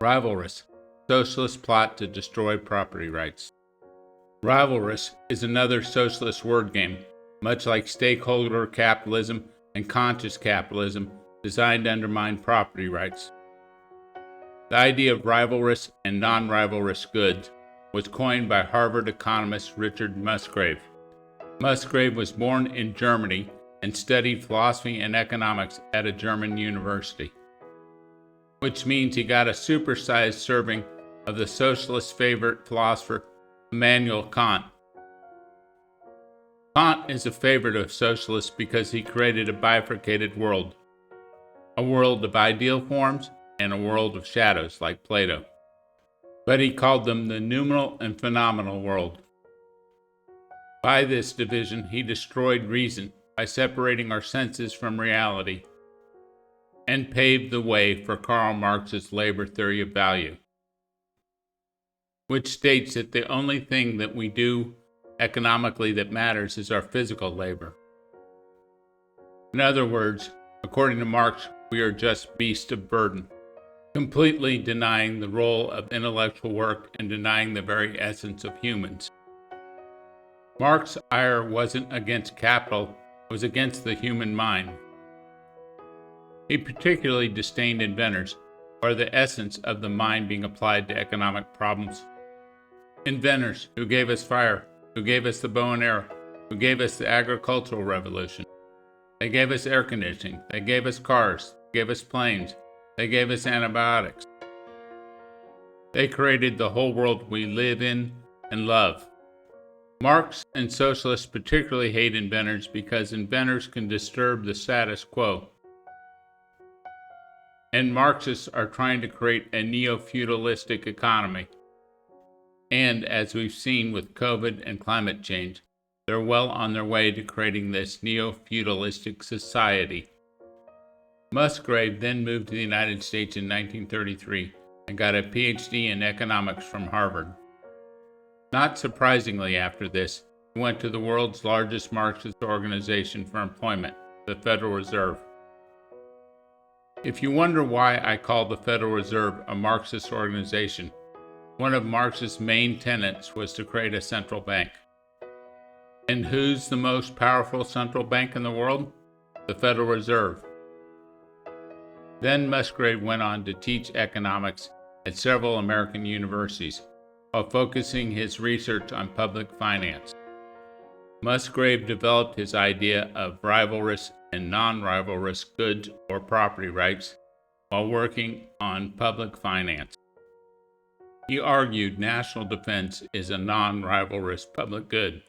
Rivalrous, socialist plot to destroy property rights. Rivalrous is another socialist word game, much like stakeholder capitalism and conscious capitalism, designed to undermine property rights. The idea of rivalrous and non-rivalrous goods was coined by Harvard economist Richard Musgrave. Musgrave was born in Germany and studied philosophy and economics at a German university, which means he got a supersized serving of the socialist favorite philosopher Immanuel Kant. Kant is a favorite of socialists because he created a bifurcated world, a world of ideal forms and a world of shadows like Plato. But he called them the noumenal and phenomenal world. By this division, he destroyed reason by separating our senses from reality and paved the way for Karl Marx's labor theory of value, which states that the only thing that we do economically that matters is our physical labor. In other words, according to Marx, we are just beasts of burden, completely denying the role of intellectual work and denying the very essence of humans. Marx's ire wasn't against capital, it was against the human mind. He particularly disdained inventors, or the essence of the mind being applied to economic problems. Inventors who gave us fire, who gave us the bow and arrow, who gave us the agricultural revolution. They gave us air conditioning, they gave us cars, they gave us planes, they gave us antibiotics. They created the whole world we live in and love. Marx and socialists particularly hate inventors because inventors can disturb the status quo. And Marxists are trying to create a neo-feudalistic economy. And as we've seen with COVID and climate change, they're well on their way to creating this neo-feudalistic society. Musgrave then moved to the United States in 1933 and got a PhD in economics from Harvard. Not surprisingly, after this, he went to the world's largest Marxist organization for employment, the Federal Reserve. If you wonder why I call the Federal Reserve a Marxist organization, one of Marx's main tenets was to create a central bank. And who's the most powerful central bank in the world? The Federal Reserve. Then Musgrave went on to teach economics at several American universities, while focusing his research on public finance. Musgrave developed his idea of rivalrous and non-rivalrous goods or property rights while working on public finance. He argued national defense is a non-rivalrous public good,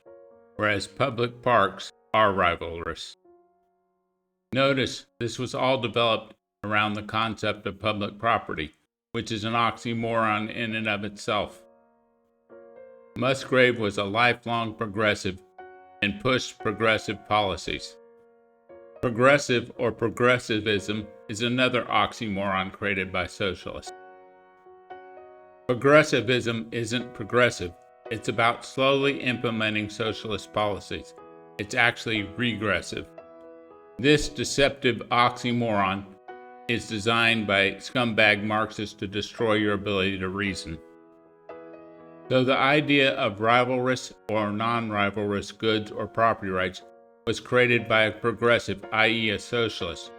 whereas public parks are rivalrous. Notice this was all developed around the concept of public property, which is an oxymoron in and of itself. Musgrave was a lifelong progressive and pushed progressive policies. Progressive or progressivism is another oxymoron created by socialists. Progressivism isn't progressive. It's about slowly implementing socialist policies. It's actually regressive. This deceptive oxymoron is designed by scumbag Marxists to destroy your ability to reason. So the idea of rivalrous or non-rivalrous goods or property rights was created by a progressive, i.e. a socialist,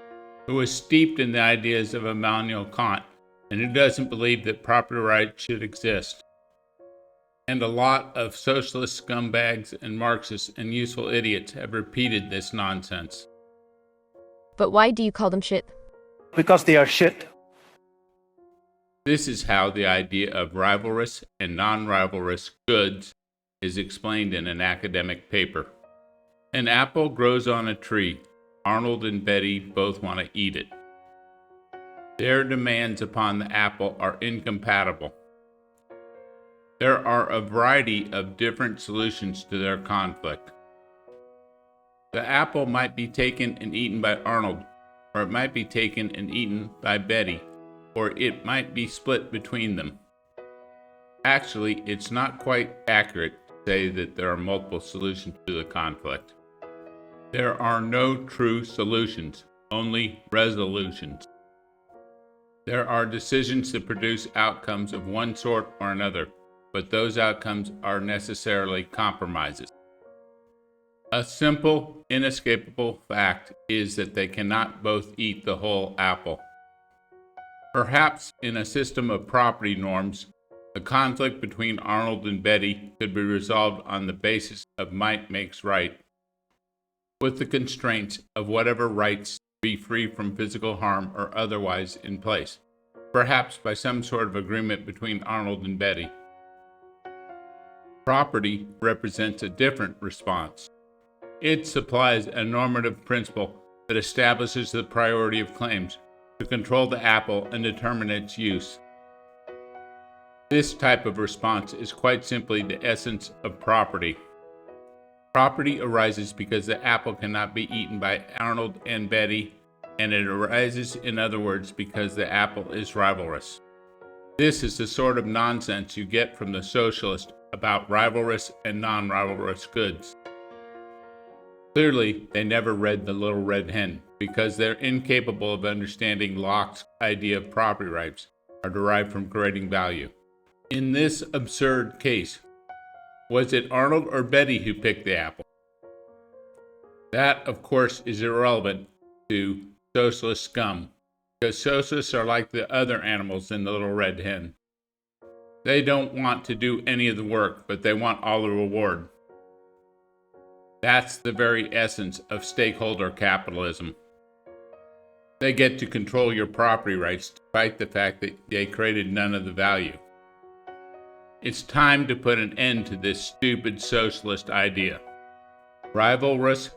who was steeped in the ideas of Immanuel Kant and who doesn't believe that property rights should exist. And a lot of socialist scumbags and Marxists and useful idiots have repeated this nonsense. But why do you call them shit? Because they are shit. This is how the idea of rivalrous and non-rivalrous goods is explained in an academic paper. An apple grows on a tree. Arnold and Betty both want to eat it. Their demands upon the apple are incompatible. There are a variety of different solutions to their conflict. The apple might be taken and eaten by Arnold, or it might be taken and eaten by Betty, or it might be split between them. Actually, it's not quite accurate to say that there are multiple solutions to the conflict. There are no true solutions, only resolutions. There are decisions that produce outcomes of one sort or another, but those outcomes are necessarily compromises. A simple, inescapable fact is that they cannot both eat the whole apple. Perhaps in a system of property norms, the conflict between Arnold and Betty could be resolved on the basis of might makes right, with the constraints of whatever rights be free from physical harm or otherwise in place, perhaps by some sort of agreement between Arnold and Betty. Property represents a different response. It supplies a normative principle that establishes the priority of claims to control the apple and determine its use. This type of response is quite simply the essence of property. Property arises because the apple cannot be eaten by Arnold and Betty, and it arises, in other words, because the apple is rivalrous. This is the sort of nonsense you get from the socialist about rivalrous and non-rivalrous goods. Clearly, they never read The Little Red Hen, because they're incapable of understanding Locke's idea of property rights are derived from creating value. In this absurd case, was it Arnold or Betty who picked the apple? That, of course, is irrelevant to socialist scum, because socialists are like the other animals in The Little Red Hen. They don't want to do any of the work, but they want all the reward. That's the very essence of stakeholder capitalism. They get to control your property rights despite the fact that they created none of the value. It's time to put an end to this stupid socialist idea. Rivalrous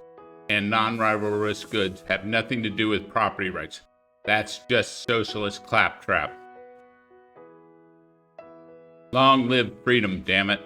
and non-rivalrous goods have nothing to do with property rights. That's just socialist claptrap. Long live freedom, damn it.